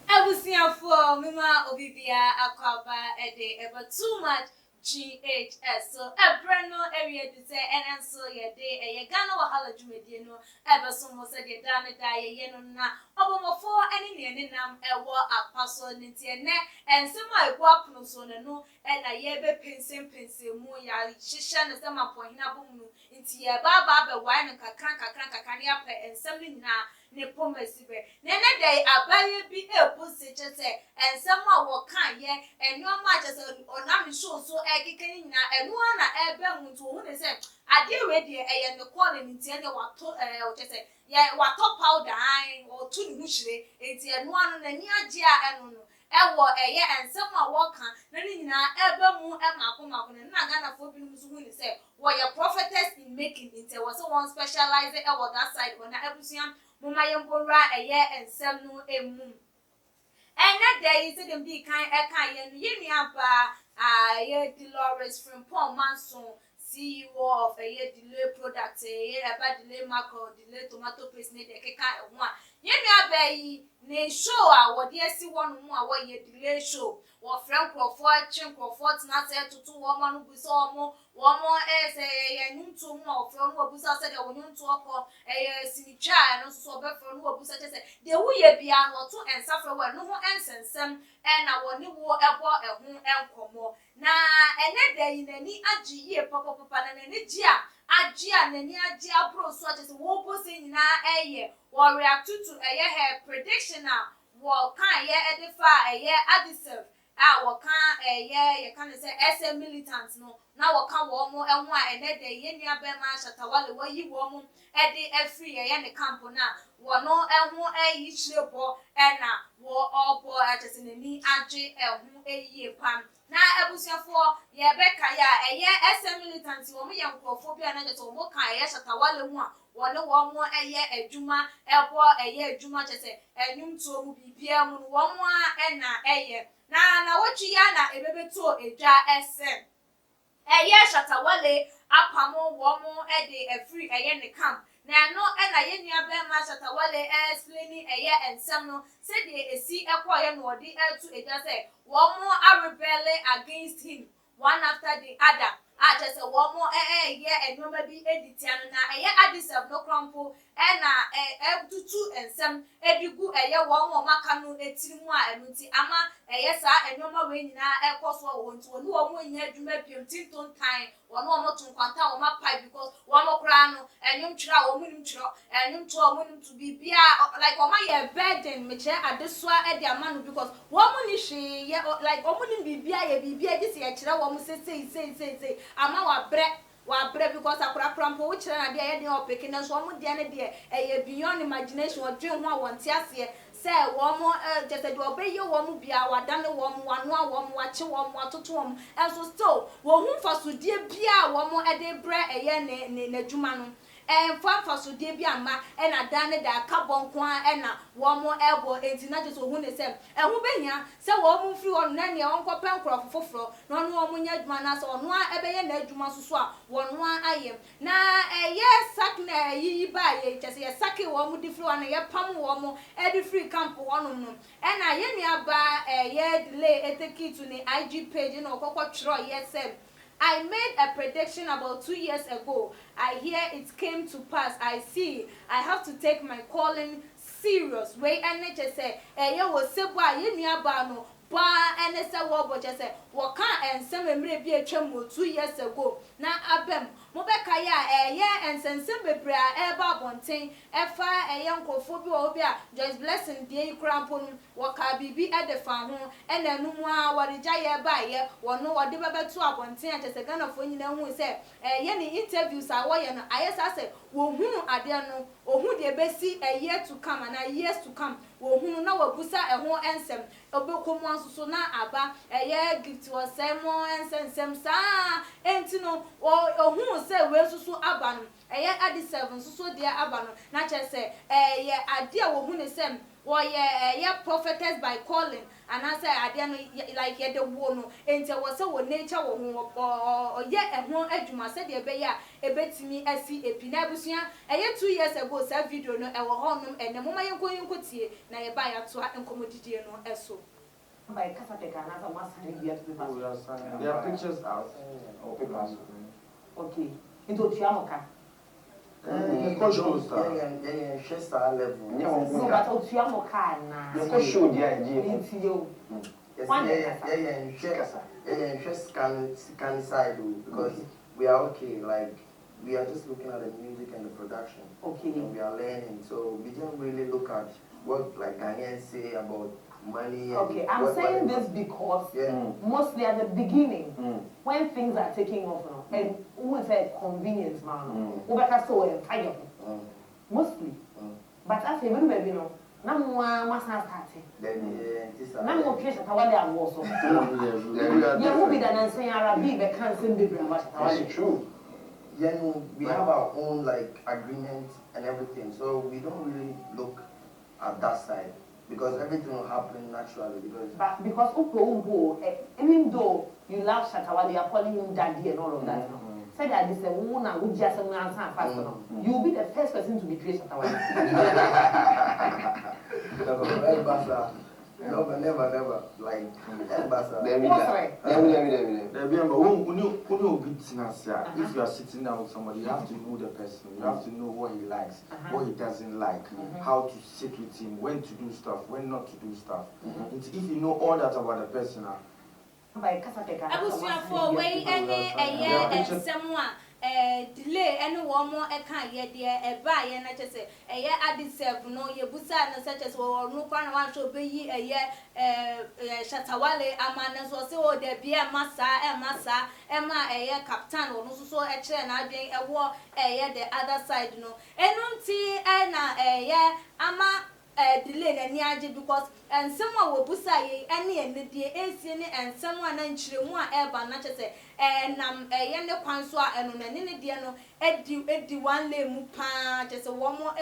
Ebusiafo mima obibia akwaba ede ever too much GHS so ebreno area to say and so ye day e Ghana wahala dwumedie no ever so mo se de dan da ye no na obomofo ene ne nam ewo apaso ntie ne ensemo egu apono so no e na ye be pensem mu ya hihye ne sema pohina bomu ntie ye baba be wai no kakran ne apa ensem nyina ne pomasibe nene dey abaye bi ebusi chese ensem a wo kan ye enoma chese onam show so ekekeni nyina enu na ebe muntu hu ne se ade we de eye ne kwole ntie ne wato chese ye wato powder an o tu ni hwire enti enu anu na ni age a enu no ewo eye ensem a wo kan na ni nyina ebe mu mako na Ghana fo bi nso hu ne se wo ye prophetess in making enti wo so one specialize ewo that side ona ebusiam mama yembora eye ensem no emu ene dey say dem bi kan ye no ye nuaba ye Dolores Frimpong Manson CEO of a delay product ye eba delay macro delay tomato paste ne de keka eho a ye nuaba yi ne show a wo de asi wonu mu a wo ye delay show wo friend crofo chin crofo na say tutu wo ma no bu so wo say ye nyuntu mu a friend wo bu so say de wo nyuntu okọ sinitwa no so be friend wo bu so say de wo ye bia no to ensafre wo no ho ensensem na wo ne wo ebo eho enkomo na ene de yi nani agiye papa na nani gia agia nani agia bro so say wo bo se nyina eye wo react to her prediction a wo kan ye edifa adisef wo kan ye kan say SM militants no na wo kan wo mo enho a ene de ye nua be ma shatawale wo yi wo mo edi afri ye ne camp na wo no enho yi chirebo na wo obo atese nani age enho eyi pam na ebusiafo ye beka ya SM militants wo mo ye nkrofobia na jeto wo kan ye shatawale mu a wole wo mo adwuma ebo adwuma chese enwumto mu bibia mu wo mo na na wochi ya na ebebeto edwa SM shatawale apamo wo mo de afri ne camp na no na ye nuaba ma shatawale explaining ensem no se de esi ekoye no odi etu edwa se wo mo rebel against him one after the other just wo mo ye enoma bi editiano na adisef no krampo na tutu ensem edigu wo mo maka no etirimu a enuti ama sa enoma we nyina ekoso wo nti wo mo nya adwuma piem tinton tan wo no mo tunkwanta wo mapai because wo mo kra no enyum twira wo mo nim twiro enyum to wo mo nim to bibia like wo ma ye burden me che adesua edi ama no because wo mo ni hwe ye like wo mo nim bibia ye bibia gisi ye kira wo mo sei ama wa bre because akura krampo wo kire na de ye de opeke na so wo mo de ne de beyond imagination wo dwen ho a won te ase say wo mo just de obeye wo mo bia wadane wo mo wano a wo mo wache wo mo atoto wo mo and so still wo hu fasodie bia wo mo de bre ne adwuma no fasodie bia ma na dane da kabonko na wo mo ebo entina just hu ne say ehu behia say wo mo firi wo na ne wonko penkro foforo no no wo mo nya adwuma na so no a ebeye na adwuma so a wo no ayem na sak na yi ba ye chese ye sake wo mo di firi wo na ye pam wo mo edi free camp wo no no na ye nua ba ye delay eteki to the IG page no kokko twro yesem I made a prediction about 2 years ago. I hear it came to pass. I see. I have to take my calling serious. Way NHS say, ye was sebwa ye nuaba no. Ba enese wo bo chese wo kan ensem emre bi atwam 2 years ago na abem mo be kaya ye ensensem bebre a eba bonten efa nkofo bi wo bi a Joyce Blessing die krampo no wo ka bibi e de fa ho na numu a worija ye ba ye wo no wo de bebeto abonten a chese Ghana fo nyina hu se ye ni interviews a wo ye no ayesa se wo hunu ade no ohun de besi a year to come and years to come wo hunu na wo busa eho ensem obekomu so na aba gift was semo ensem sa entino ohun se we susu aba no adi 7 susu dia aba no na che se ade a wo hu ne sem or yeah prophetess by calling and I say I didn't like the one and was so nature or yet and one eduma said the bear a bet to me as see a pinabusia a year 2 years ago said video no our home and the moment you're going to see now you buy a to and commodity no so by Casateka and other mass There are pictures out or papers. Okay, into Chiamoka. Shows level. No, but Chiamoka The show the idea. into you. Scan side because we are okay, like we are just looking at the music and the production. Okay. And we are learning, so we don't really look at what like Ghanaians say about money. Okay, I'm saying this because mostly at the beginning, when things are taking off now, and who say convenience man, fire mostly. But as a woman, you know, no one must have started. No more place at our level also. You will be the answer Arabic, but can't send the That's true. We have our own like agreement and everything, so we don't really look at that side. Because everything will happen naturally. Because even though you love Shatawale, you are calling him daddy and all of that. Say that this woman would just answer fast. You will be the first person to betray Shatawale. Never. Like, if you are sitting down with somebody, you have to know the person. You have to know what he likes, what he doesn't like, how to sit with him, when to do stuff, when not to do stuff. If you know all that about the person, I was for way and someone. Delay any one more a can yet dear a buy and I just say a year I deserve no ye busa no such as or no one shall be a year Shatawale a man as was so there be a massa Emma a year captain or no so a chair and I being a war a year the other side no and no tea and a year ama delay and yaji because and someone will busa any and the AC and someone and children ever not say and yende kwanswa eno na nene de no edi one lay mu pa just one more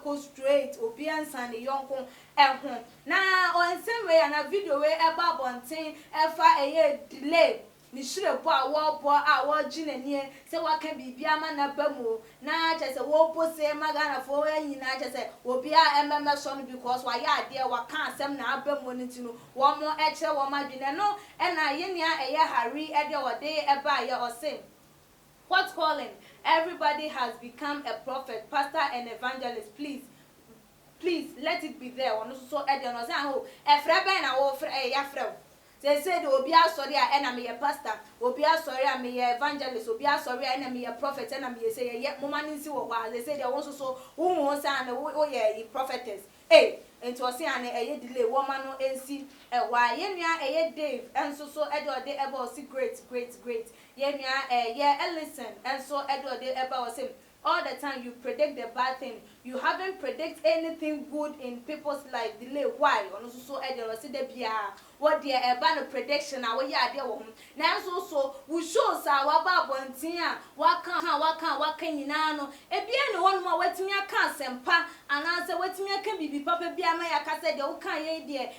go straight obi ansa ne yonko ehun na on same way na video we eba bonten efa delay ni shire bo a wo ginanie se waka bibia ma na bamu na just wo pose magana fo anyina just obi a ememe so no because wa ya ade wa kan asem na abamu ntino wo mo eche wo madwene no e na ye nia hari ede ode eba ye osim what calling everybody has become a prophet pastor and evangelist please let it be there ono so ede no say ho efre ben na wo fre ya frɛ they said obi asori a na me pastor obi asori a me evangelist obi asori a na me prophet na me say ye moma nsi wo kwa they said they won so wo say na wo ye prophetess enti o say an delay woman no ensi wa ye nua Dave enso so ode eba o si great ye nua listen enso ode eba o say all the time you predict the bad thing you haven't predict anything good in people's life delay why ono so o say de bia what the no prediction na we ya de wo hom na so we show sa wa ba bontin a waka nyina no ebia ne wonu ma watimi aka asempa ana se watimi aka bibi papa bia ma ya ka se de wo kan ye de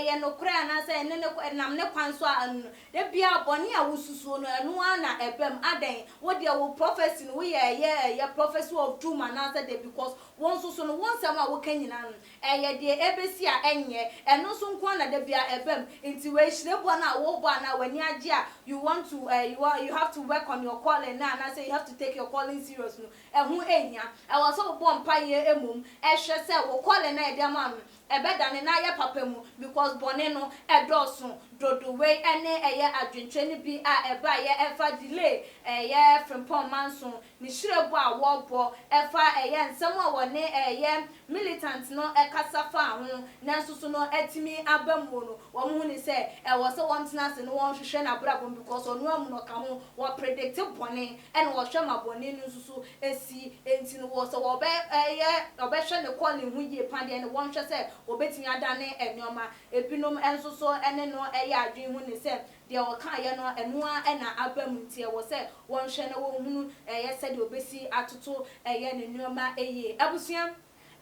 ye no kra ana se ne nam ne kwan so anu de bia boni a wosusu no anu ana ebem aden wo de wo prophecy no we ye prophecy of doom ana se de because won so no won sam a wo kan nyina no ye de ebesi a enye eno so nko na de bia ebem into we shire bo na wo bo na wani age a you want to you have to work on your calling now and I say you have to take your calling serious no ehun enya e wo so bo mpa ye emum hwe se wo calling na e de ma no ebeda ne na ye papa mu because bone no edoso dodo we ene eye adwentwe ne bi a eba ye efa delay eye frimpon manso ni shire bo a wo bo efa eye nsem a wone eye militant no ekasafa ho nanso so no etimi abamu no wo mu ni se e wo se won tena se no won hwehwe na brabo because onu amu no ka ho wo predict bone ene wo hwe ma bone ni nsusu esi enti no wo se wo be eye obehwe ne calling hu ye pande ne won hwe se obetimi adane enyoma ebinom enso so ene no eye adwen hu ni se de o kan ye no enua na abam ntie wo se won hwe na wo hunu eye se de obesi atoto eye ne nyoma eye abusuam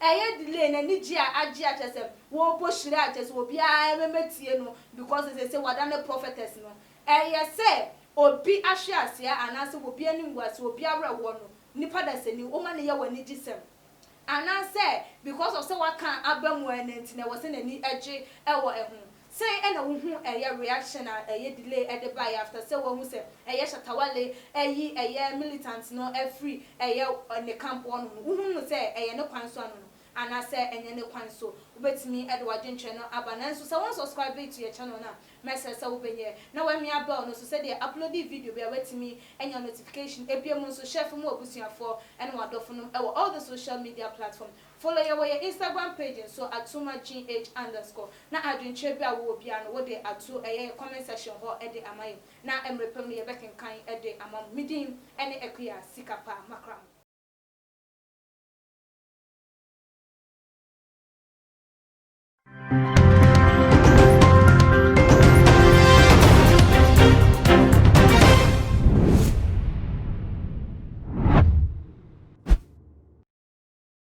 delay na ni gia agi achese wo bo shire achese obi a memetie no because they say wadane prophetess no say obi ahwe ase anase obi anim wase obi awrewo no nipa da seni o ma ne ye wani gisem anase because of say waka abamu enenti na wase nani agi ewo ehun say ena wo hu reaction delay de buy after say wo hu say shatawale militant no free ne camp on wo hu say ne kwan so anu and I say enye ne kwan so ubetimi Edward Ncheno abana so say one subscribe to your channel na message say ubenye na when me abel no so say they upload the video be wetimi enya notification ebiemu so share for mo obusuafo and wadofo no all the social media platform follow your Instagram page so @tumagh_ na adwenche bia wo bia no wo de ato comment section ho de amaye na emrepem no ye bekenkan de amam midin ene ekuya sikapa makram.